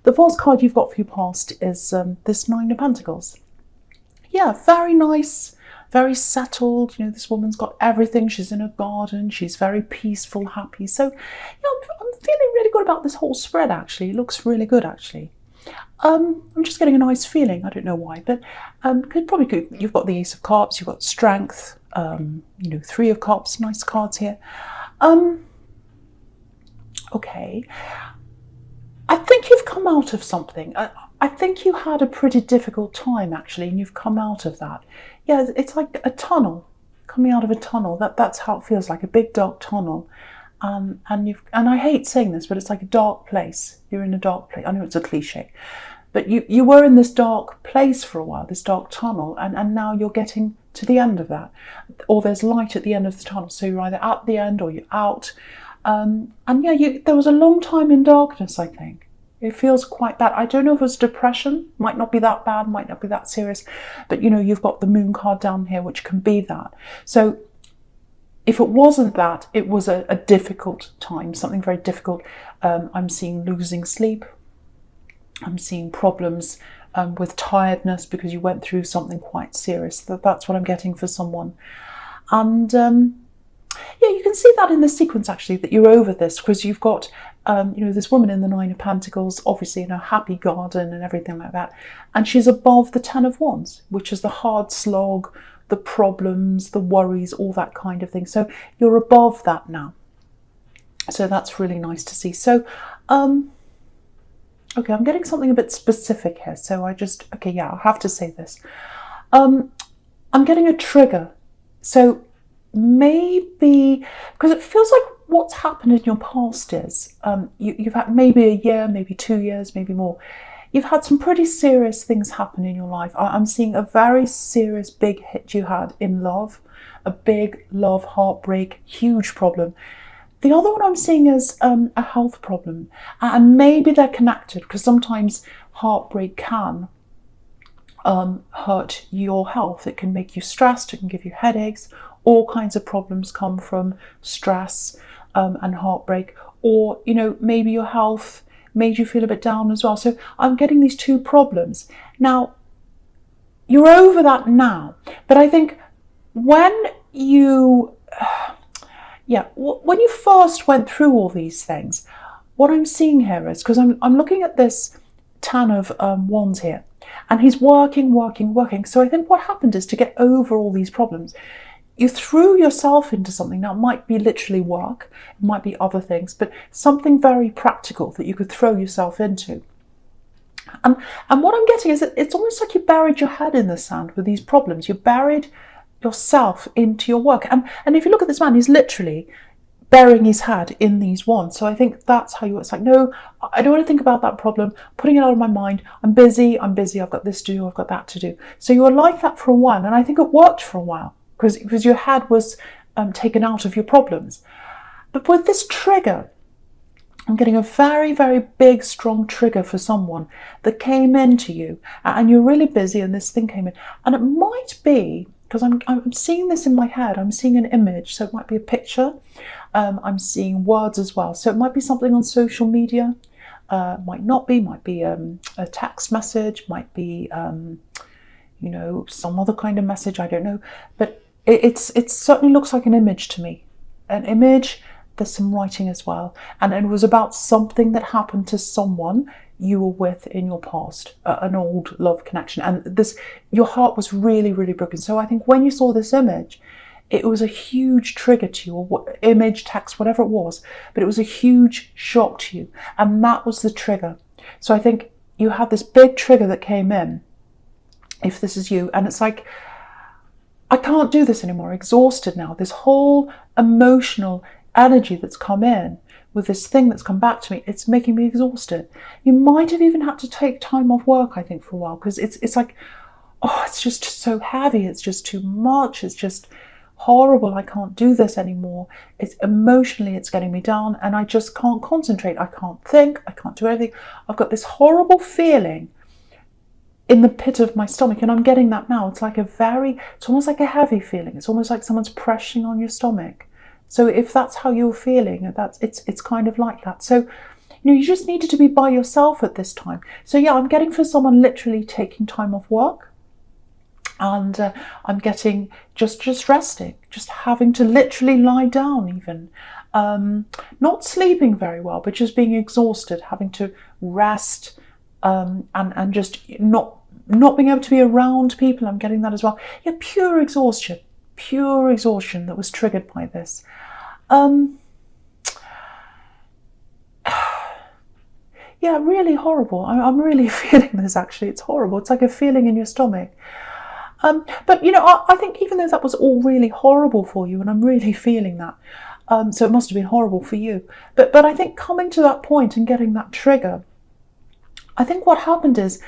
The first card you've got for your past is this Nine of Pentacles. Yeah, very nice, very settled. You know, this woman's got everything. She's in a garden. She's very peaceful, happy. So, yeah, I'm feeling really good about this whole spread, actually. It looks really good, actually. I'm just getting a nice feeling. I don't know why, but you've got the Ace of Cups, you've got Strength, you know, Three of Cups, nice cards here. Okay. I think you've come out of something. I think you had a pretty difficult time, actually, and you've come out of that. Yeah, it's like a tunnel, coming out of a tunnel. That's how it feels, like a big dark tunnel. And I hate saying this, but it's like a dark place. You're in a dark place. I know it's a cliche, but you were in this dark place for a while, this dark tunnel, and now you're getting to the end of that, or there's light at the end of the tunnel. So you're either at the end or you're out. And yeah, there was a long time in darkness, I think. It feels quite bad. I don't know if it was depression. Might not be that bad, might not be that serious. But, you know, you've got the Moon card down here, which can be that. So if it wasn't that, it was a difficult time, something very difficult. I'm seeing losing sleep. I'm seeing problems with tiredness because you went through something quite serious. That's what I'm getting for someone. And yeah, you can see that in the sequence, actually, that you're over this, because you've got, you know, this woman in the Nine of Pentacles, obviously in a happy garden and everything like that. And she's above the Ten of Wands, which is the hard slog, the problems, the worries, all that kind of thing. So you're above that now. So that's really nice to see. So, okay, I'm getting something a bit specific here. So okay, yeah, I'll have to say this. I'm getting a trigger. So maybe, because it feels like what's happened in your past is you've had maybe a year, maybe 2 years, maybe more. You've had some pretty serious things happen in your life. I'm seeing a very serious big hit you had in love, a big love heartbreak, huge problem. The other one I'm seeing is a health problem, and maybe they're connected, because sometimes heartbreak can hurt your health. It can make you stressed, it can give you headaches. All kinds of problems come from stress and heartbreak, or, you know, maybe your health made you feel a bit down as well. So I'm getting these two problems. Now, you're over that now, but I think when you, when you first went through all these things, what I'm seeing here is, because I'm looking at this Ten of Wands here, and he's working. So I think what happened is, to get over all these problems, you threw yourself into something. Now, it might be literally work, it might be other things, but something very practical that you could throw yourself into. And what I'm getting is that it's almost like you buried your head in the sand with these problems. You buried yourself into your work. And if you look at this man, he's literally burying his head in these wands. So I think that's how it's like, no, I don't want to think about that problem, putting it out of my mind. I'm busy, I've got this to do, I've got that to do. So you were like that for a while, and I think it worked for a while, because your head was taken out of your problems. But with this trigger, I'm getting a very, very big, strong trigger for someone that came into you, and you're really busy, and this thing came in. And it might be, because I'm seeing this in my head, I'm seeing an image, so it might be a picture. I'm seeing words as well. So it might be something on social media, might not be, might be a text message, might be, you know, some other kind of message, I don't know. But it certainly looks like an image to me. An image, there's some writing as well. And it was about something that happened to someone you were with in your past, an old love connection. And your heart was really, really broken. So I think when you saw this image, it was a huge trigger to you, or image, text, whatever it was, but it was a huge shock to you. And that was the trigger. So I think you had this big trigger that came in, if this is you, and it's like, I can't do this anymore, exhausted now. This whole emotional energy that's come in with this thing that's come back to me, it's making me exhausted. You might have even had to take time off work, I think, for a while, because it's like, oh, it's just so heavy, it's just too much, it's just horrible, I can't do this anymore. It's emotionally, it's getting me down, and I just can't concentrate, I can't think, I can't do anything. I've got this horrible feeling in the pit of my stomach, and I'm getting that now. It's like it's almost like a heavy feeling. It's almost like someone's pressing on your stomach. So if that's how you're feeling, it's kind of like that. So you just needed to be by yourself at this time. So yeah, I'm getting for someone literally taking time off work, and I'm getting just resting, just having to literally lie down even. Not sleeping very well, but just being exhausted, having to rest, and just not being able to be around people. I'm getting that as well. Yeah, pure exhaustion that was triggered by this. Yeah, really horrible. I'm really feeling this, actually. It's horrible. It's like a feeling in your stomach. But, I think even though that was all really horrible for you, and I'm really feeling that, so it must have been horrible for you. But I think coming to that point and getting that trigger, I think what happened is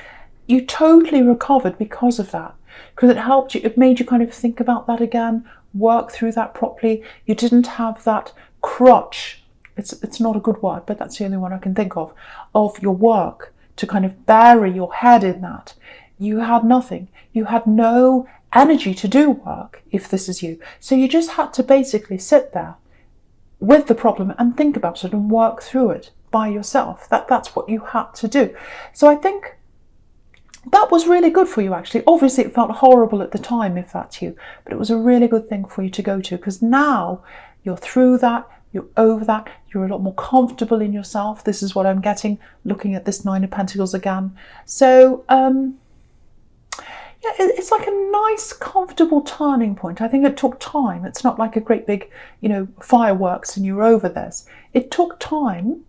you totally recovered because of that. Because it helped you, it made you kind of think about that again, work through that properly. You didn't have that crutch. It's not a good word, but that's the only one I can think of your work to kind of bury your head in that. You had nothing. You had no energy to do work, if this is you. So you just had to basically sit there with the problem and think about it and work through it by yourself. That's what you had to do. So I think that was really good for you, actually. Obviously, it felt horrible at the time, if that's you, but it was a really good thing for you to go to, because now you're through that, you're over that, you're a lot more comfortable in yourself. This is what I'm getting, looking at this Nine of Pentacles again. So, yeah, it's like a nice, comfortable turning point. I think it took time. It's not like a great big, fireworks and you're over this. It took time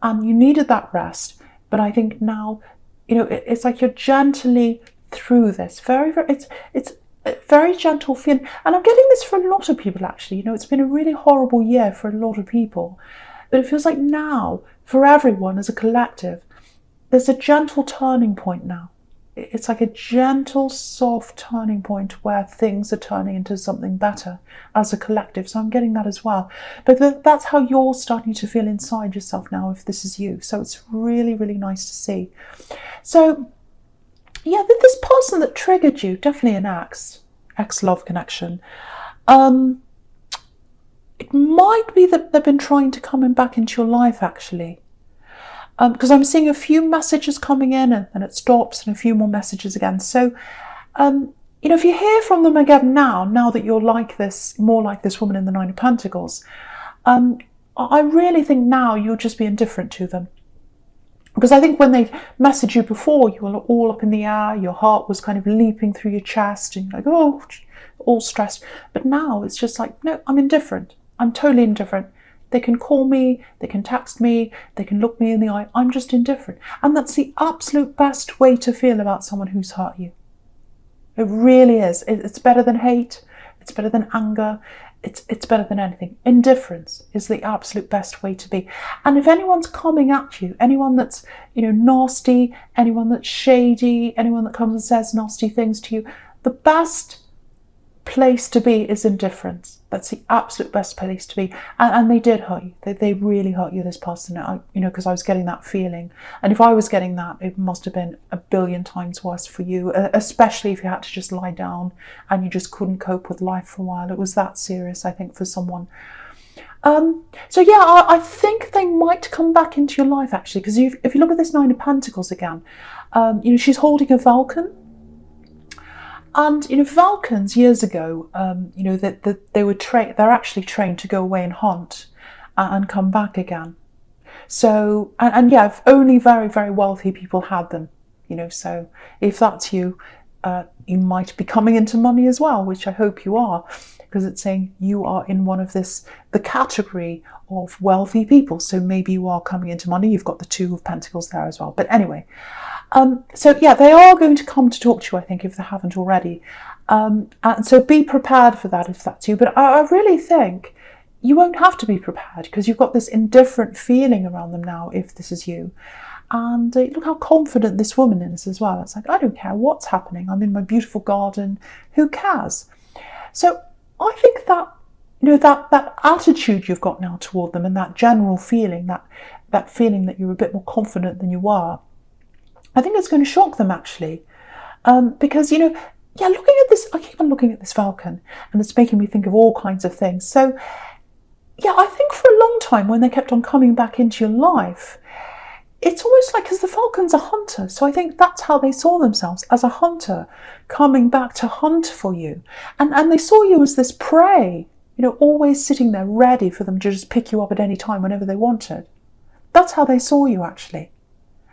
and you needed that rest. But I think now, it's like you're gently through this. It's a very gentle feeling. And I'm getting this for a lot of people, actually. It's been a really horrible year for a lot of people. But it feels like now, for everyone as a collective, there's a gentle turning point now. It's like a gentle, soft turning point where things are turning into something better as a collective. So I'm getting that as well. But that's how you're starting to feel inside yourself now, if this is you. So it's really, really nice to see. So, yeah, this person that triggered you, definitely an ex-love connection. It might be that they've been trying to come back into your life, actually. Because I'm seeing a few messages coming in and then it stops, and a few more messages again. So, if you hear from them again now that you're like this, more like this woman in the Nine of Pentacles, I really think now you'll just be indifferent to them. Because I think when they messaged you before, you were all up in the air, your heart was kind of leaping through your chest, and you're like, oh, all stressed. But now it's just like, no, I'm indifferent. I'm totally indifferent. They can call me, they can text me, they can look me in the eye. I'm just indifferent. And that's the absolute best way to feel about someone who's hurt you. It really is. It's better than hate. It's better than anger. It's better than anything. Indifference is the absolute best way to be. And if anyone's coming at you, anyone that's, nasty, anyone that's shady, anyone that comes and says nasty things to you, the best place to be is indifference. That's the absolute best place to be. And they did hurt you. They really hurt you, this person, because I was getting that feeling. And if I was getting that, it must have been a billion times worse for you, especially if you had to just lie down and you just couldn't cope with life for a while. It was that serious, I think, for someone. So yeah, I think they might come back into your life, actually, because if you look at this Nine of Pentacles again, she's holding a falcon. And falcons years ago, that they were they're actually trained to go away and hunt and come back again. So and yeah, only very, very wealthy people had them. So if that's you, you might be coming into money as well, which I hope you are, because it's saying you are in one of the category of wealthy people. So maybe you are coming into money. You've got the Two of Pentacles there as well. But anyway. So yeah, they are going to come to talk to you, I think, if they haven't already. And so be prepared for that if that's you. But I really think you won't have to be prepared, because you've got this indifferent feeling around them now, if this is you. And look how confident this woman is as well. It's like, I don't care what's happening. I'm in my beautiful garden. Who cares? So I think that, that attitude you've got now toward them, and that general feeling, that feeling that you're a bit more confident than you were, I think it's going to shock them, actually, because, looking at this, I keep on looking at this falcon, and it's making me think of all kinds of things. So yeah, I think for a long time when they kept on coming back into your life, it's almost like, because the falcon's a hunter, so I think that's how they saw themselves, as a hunter coming back to hunt for you. And they saw you as this prey, you know, always sitting there ready for them to just pick you up at any time whenever they wanted. That's how they saw you, actually.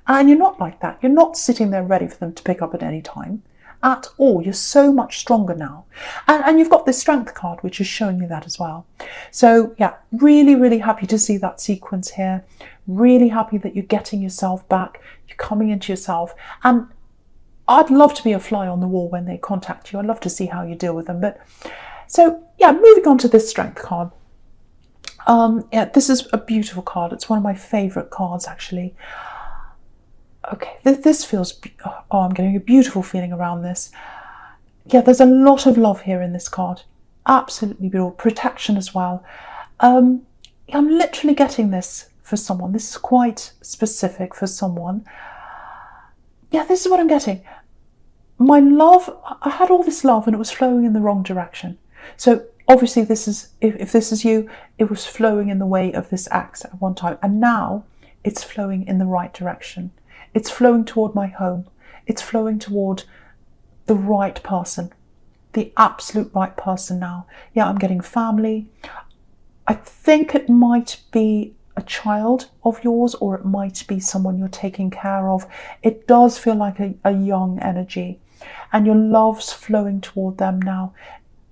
And you're not like that. You're not sitting there ready for them to pick up at any time at all. You're so much stronger now. And you've got this strength card, which is showing you that as well. So yeah, really, really happy to see that sequence here. Really happy that you're getting yourself back. You're coming into yourself. And I'd love to be a fly on the wall when they contact you. I'd love to see how you deal with them. But so yeah, moving on to this strength card. Yeah, this is a beautiful card. It's one of my favorite cards, actually. Okay, this feels, oh, I'm getting a beautiful feeling around this. Yeah, there's a lot of love here in this card. Absolutely beautiful. Protection as well. I'm literally getting this for someone. This is quite specific for someone. Yeah, this is what I'm getting. My love, I had all this love and it was flowing in the wrong direction. So obviously this is, if this is you, it was flowing in the way of this axe at one time. And now it's flowing in the right direction. It's flowing toward my home. It's flowing toward the right person, the absolute right person now. Yeah, I'm getting family. I think it might be a child of yours, or it might be someone you're taking care of. It does feel like a young energy, and your love's flowing toward them now.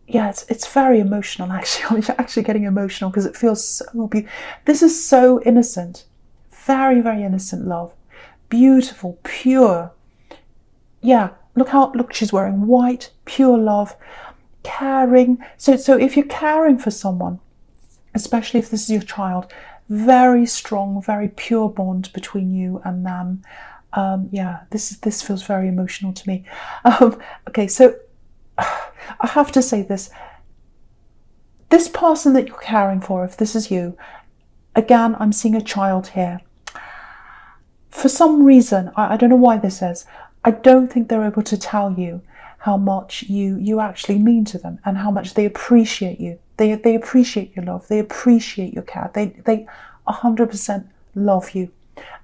Yeah, it's very emotional, actually. I'm actually getting emotional because it feels so beautiful. This is so innocent. Very, very innocent love. Beautiful, pure. Yeah, look, she's wearing white, pure love, caring. So if you're caring for someone, especially if this is your child, very strong, very pure bond between you and them. Yeah, this feels very emotional to me. Okay, so I have to say this. This person that you're caring for, if this is you, again, I'm seeing a child here. For some reason, I don't know why this is, I don't think they're able to tell you how much you actually mean to them and how much they appreciate you. They appreciate your love. They appreciate your care. They 100% love you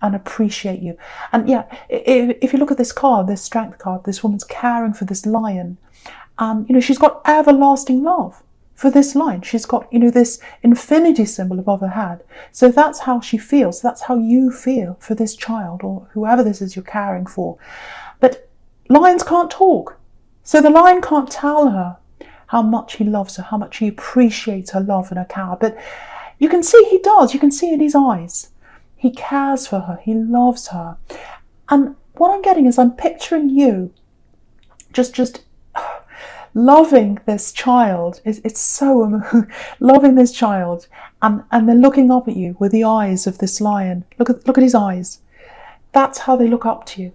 and appreciate you. And yeah, if you look at this card, this strength card, this woman's caring for this lion. And, you know, she's got everlasting love for this lion. She's got, you know, this infinity symbol above her head. So that's how she feels. That's how you feel for this child or whoever this is you're caring for. But lions can't talk. So the lion can't tell her how much he loves her, how much he appreciates her love and her care. But you can see he does. You can see in his eyes. He cares for her. He loves her. And what I'm getting is I'm picturing you just loving this child. It's so loving this child, and they're looking up at you with the eyes of this lion. Look at his eyes. That's how they look up to you,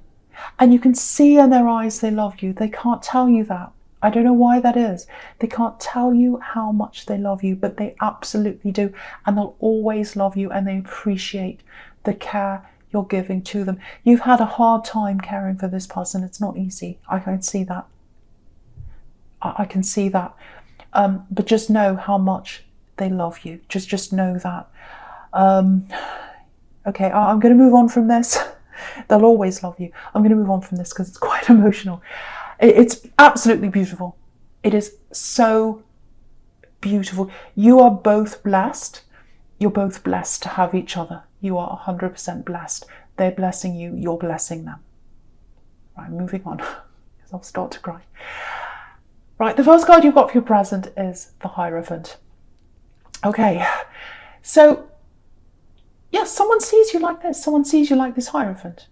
and you can see in their eyes they love you. They can't tell you that. I don't know why that is. They can't tell you how much they love you, but they absolutely do, and they'll always love you, and they appreciate the care you're giving to them. You've had a hard time caring for this person. It's not easy. I can see that. I can see that. But just know how much they love you. Just know that. Okay, I'm going to move on from this. They'll always love you. I'm going to move on from this because it's quite emotional. It's absolutely beautiful. It is so beautiful. You are both blessed. You're both blessed to have each other. You are 100% blessed. They're blessing you. You're blessing them. Right, moving on because I'll start to cry. Right, the first card you've got for your present is the Hierophant. Okay, so yes, someone sees you like this. Someone sees you like this Hierophant.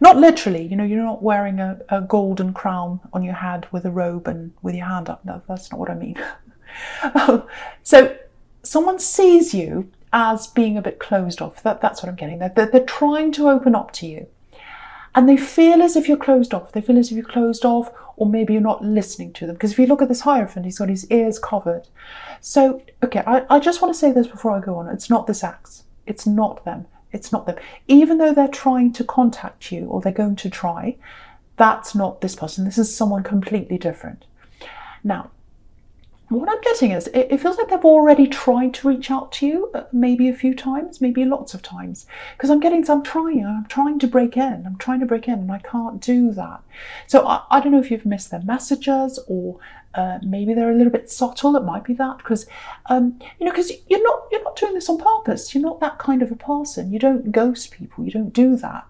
Not literally, you know, you're not wearing a golden crown on your head with a robe and with your hand up. No, that's not what I mean. So someone sees you as being a bit closed off. That's what I'm getting. They're trying to open up to you. And they feel as if you're closed off. They feel as if you're closed off, or maybe you're not listening to them. Because if you look at this Hierophant, he's got his ears covered. So, okay, I just want to say this before I go on. It's not this axe. It's not them. It's not them. Even though they're trying to contact you, or they're going to try, that's not this person. This is someone completely different. Now, what I'm getting is it feels like they've already tried to reach out to you, maybe a few times, maybe lots of times, because I'm trying to break in, and I can't do that. So I don't know if you've missed their messages, or maybe they're a little bit subtle. It might be that, because because you're not doing this on purpose. You're not that kind of a person. You don't ghost people. You don't do that.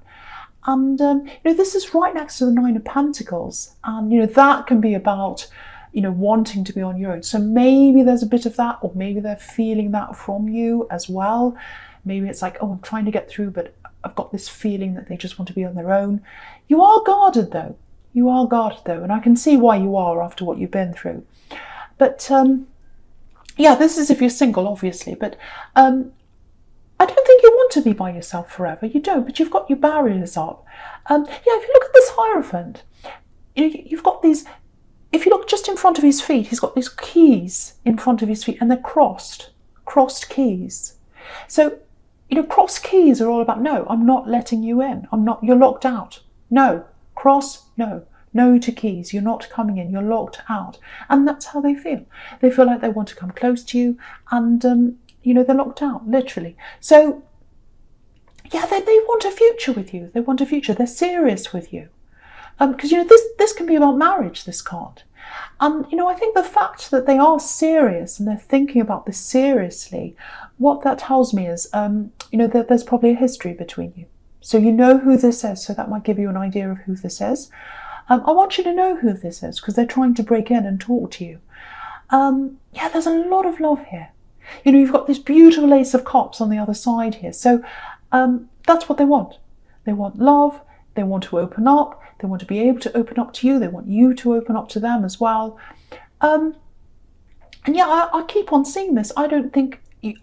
And this is right next to the Nine of Pentacles, and that can be about wanting to be on your own. So maybe there's a bit of that, or maybe they're feeling that from you as well. Maybe it's like, oh, I'm trying to get through, but I've got this feeling that they just want to be on their own. You are guarded though. And I can see why you are after what you've been through. But this is if you're single, obviously. But I don't think you want to be by yourself forever. You don't, but you've got your barriers up. If you look at this Hierophant, you've got these. If you look just in front of his feet, he's got these keys in front of his feet, and they're crossed keys. So, crossed keys are all about, no, I'm not letting you in. You're locked out. No, cross, no to keys. You're not coming in. You're locked out. And that's how they feel. They feel like they want to come close to you, and, they're locked out, literally. So, they want a future with you. They want a future. They're serious with you. Because this can be about marriage, this card, and I think the fact that they are serious and they're thinking about this seriously, what that tells me is that there's probably a history between you. So you know who this is, so that might give you an idea of who this is. I want you to know who this is, because they're trying to break in and talk to you. There's a lot of love here. You've got this beautiful Ace of Cups on the other side here. So that's what they want. They want love. They want to open up. They want to be able to open up to you. They want you to open up to them as well. I keep on seeing this. I don't think you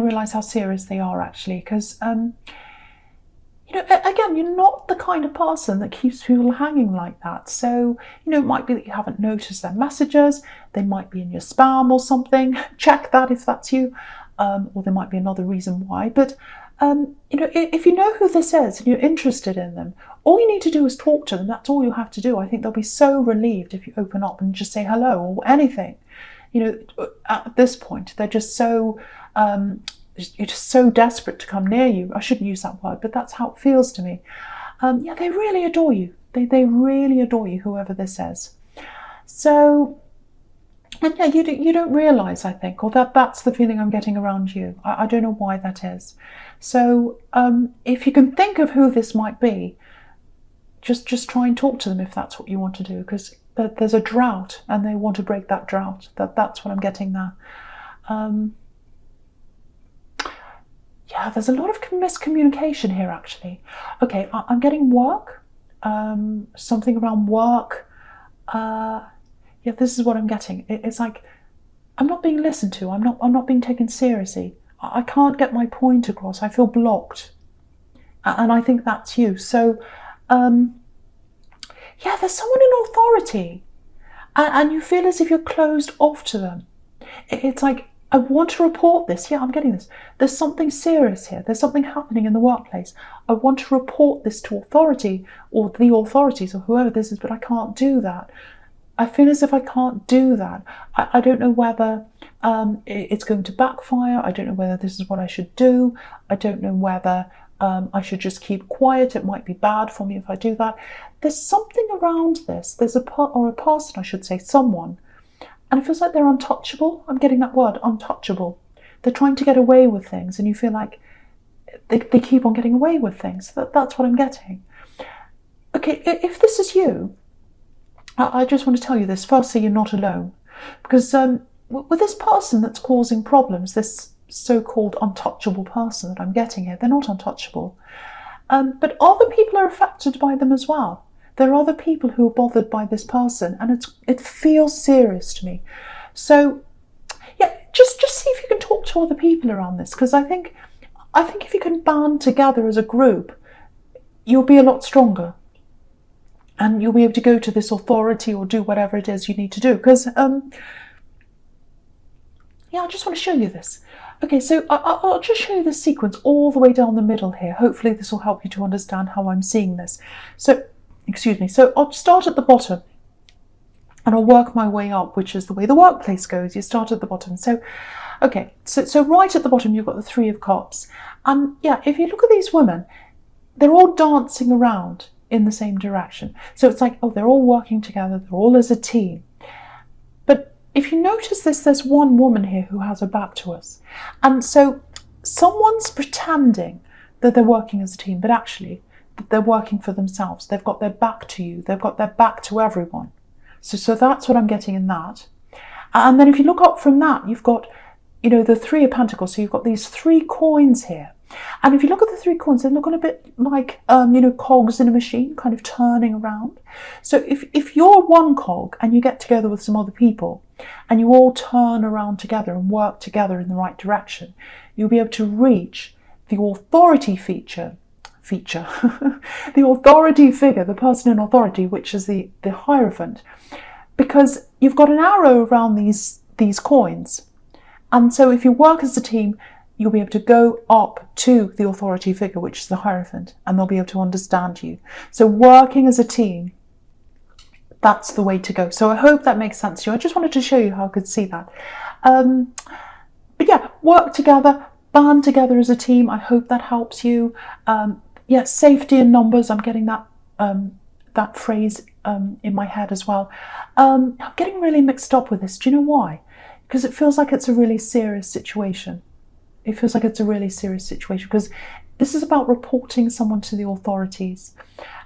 realise how serious they are, actually, because again, you're not the kind of person that keeps people hanging like that. So it might be that you haven't noticed their messages. They might be in your spam or something. Check that if that's you, or there might be another reason why. But if you know who this is and you're interested in them, all you need to do is talk to them. That's all you have to do. I think they'll be so relieved if you open up and just say hello or anything. At this point, they're just so you're just so desperate to come near you. I shouldn't use that word, but that's how it feels to me. They really adore you. They really adore you, whoever this is. So. And you don't realise, I think, or that's the feeling I'm getting around you. I don't know why that is. So if you can think of who this might be, just try and talk to them if that's what you want to do, because there's a drought and they want to break that drought. That's what I'm getting there. There's a lot of miscommunication here, actually. Okay, I'm getting work, something around work. This is what I'm getting. It's like I'm not being listened to. I'm not being taken seriously. I can't get my point across. I feel blocked, and I think that's you. So, there's someone in authority, and you feel as if you're closed off to them. It's like, I want to report this. I'm getting this. There's something serious here. There's something happening in the workplace. I want to report this to authority, or the authorities, or whoever this is, but I can't do that. I feel as if I can't do that. I don't know whether it's going to backfire. I don't know whether this is what I should do. I don't know whether I should just keep quiet. It might be bad for me if I do that. There's something around this. There's a person, I should say, someone. And it feels like they're untouchable. I'm getting that word, untouchable. They're trying to get away with things, and you feel like they keep on getting away with things. That's what I'm getting. Okay, if this is you, I just want to tell you this. Firstly, you're not alone. Because with this person that's causing problems, this so-called untouchable person that I'm getting here, they're not untouchable. But other people are affected by them as well. There are other people who are bothered by this person, and it feels serious to me. So, just see if you can talk to other people around this, because I think if you can band together as a group, you'll be a lot stronger. And you'll be able to go to this authority or do whatever it is you need to do. Because, I just want to show you this. Okay, so I'll just show you the sequence all the way down the middle here. Hopefully this will help you to understand how I'm seeing this. So, excuse me. So I'll start at the bottom. and I'll work my way up, which is the way the workplace goes. You start at the bottom. So, okay, so right at the bottom, you've got the Three of Cups. And yeah, if you look at these women, they're all dancing around in the same direction. So it's like, oh, they're all working together. They're all as a team. But if you notice this, there's one woman here who has her back to us. And so someone's pretending that they're working as a team, but actually they're working for themselves. They've got their back to you. They've got their back to everyone. So that's what I'm getting in that. And then if you look up from that, you've got, you know, the Three of Pentacles. So you've got these 3 coins here. And if you look at the 3 coins, they're looking a bit like, you know, cogs in a machine, kind of turning around. So if you're one cog and you get together with some other people and you all turn around together and work together in the right direction, you'll be able to reach the authority the authority figure, the person in authority, which is the Hierophant, because you've got an arrow around these coins. And so if you work as a team, you'll be able to go up to the authority figure, which is the Hierophant, and they'll be able to understand you. So working as a team, that's the way to go. So I hope that makes sense to you. I just wanted to show you how I could see that. But yeah, work together, band together as a team. I hope that helps you. Yeah, safety in numbers. I'm getting that that phrase in my head as well. I'm getting really mixed up with this. Do you know why? Because it feels like it's a really serious situation. It feels like it's a really serious situation because this is about reporting someone to the authorities.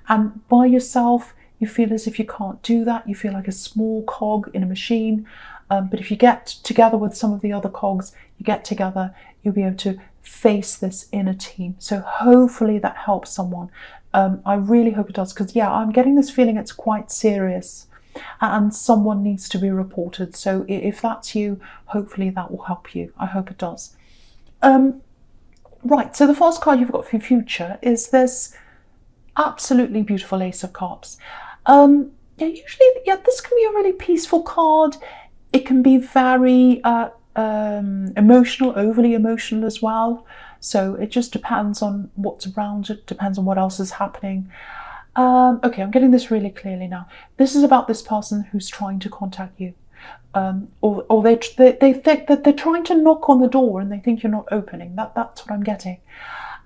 And by yourself, you feel as if you can't do that. You feel like a small cog in a machine. But if you get together with some of the other cogs, you get together, you'll be able to face this in a team. So hopefully that helps someone. I really hope it does, because yeah, I'm getting this feeling it's quite serious and someone needs to be reported. So if that's you, hopefully that will help you. I hope it does. Right, so the first card you've got for your future is this absolutely beautiful Ace of Cups. Yeah, usually, yeah, this can be a really peaceful card. It can be very emotional, overly emotional as well. So it just depends on what's around it, depends on what else is happening. Okay, I'm getting this really clearly now. This is about this person who's trying to contact you. Or they think that they're trying to knock on the door and they think you're not opening. That's what I'm getting.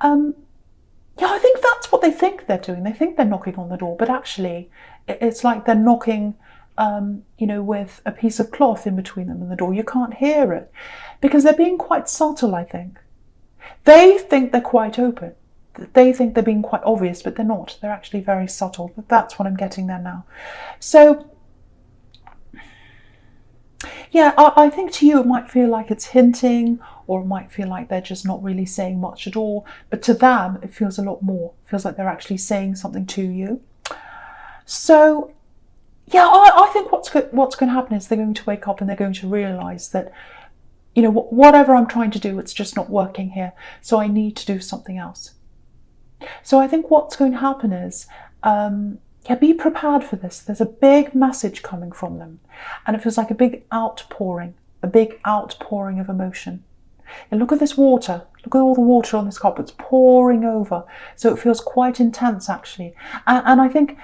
Yeah, I think that's what they think they're doing. They think they're knocking on the door, but actually it's like they're knocking you know, with a piece of cloth in between them and the door. You can't hear it because they're being quite subtle, I think. They think they're quite open. They think they're being quite obvious, but they're not. They're actually very subtle. But that's what I'm getting there now. So, yeah, I think to you it might feel like it's hinting, or it might feel like they're just not really saying much at all. But to them, it feels a lot more. It feels like they're actually saying something to you. So, yeah, I think what's going to happen is they're going to wake up and they're going to realise that, you know, whatever I'm trying to do, it's just not working here. So I need to do something else. So I think what's going to happen is, yeah, be prepared for this. There's a big message coming from them. And it feels like a big outpouring of emotion. And look at this water. Look at all the water on this cup. It's pouring over. So it feels quite intense, actually. And I think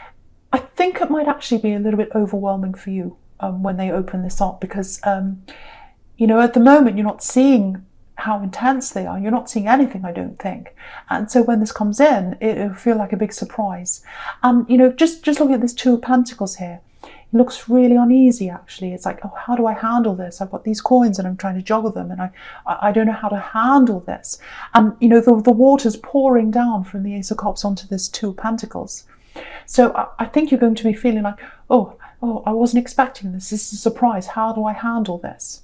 it might actually be a little bit overwhelming for you when they open this up, because, you know, at the moment you're not seeing how intense they are. You're not seeing anything, I don't think. And so when this comes in, it'll feel like a big surprise. You know, just looking at this Two of Pentacles here, it looks really uneasy, actually. It's like, oh, how do I handle this? I've got these coins and I'm trying to juggle them, and I don't know how to handle this. And, you know, the water's pouring down from the Ace of Cups onto this Two of Pentacles. So I think you're going to be feeling like, oh, I wasn't expecting this. This is a surprise. How do I handle this?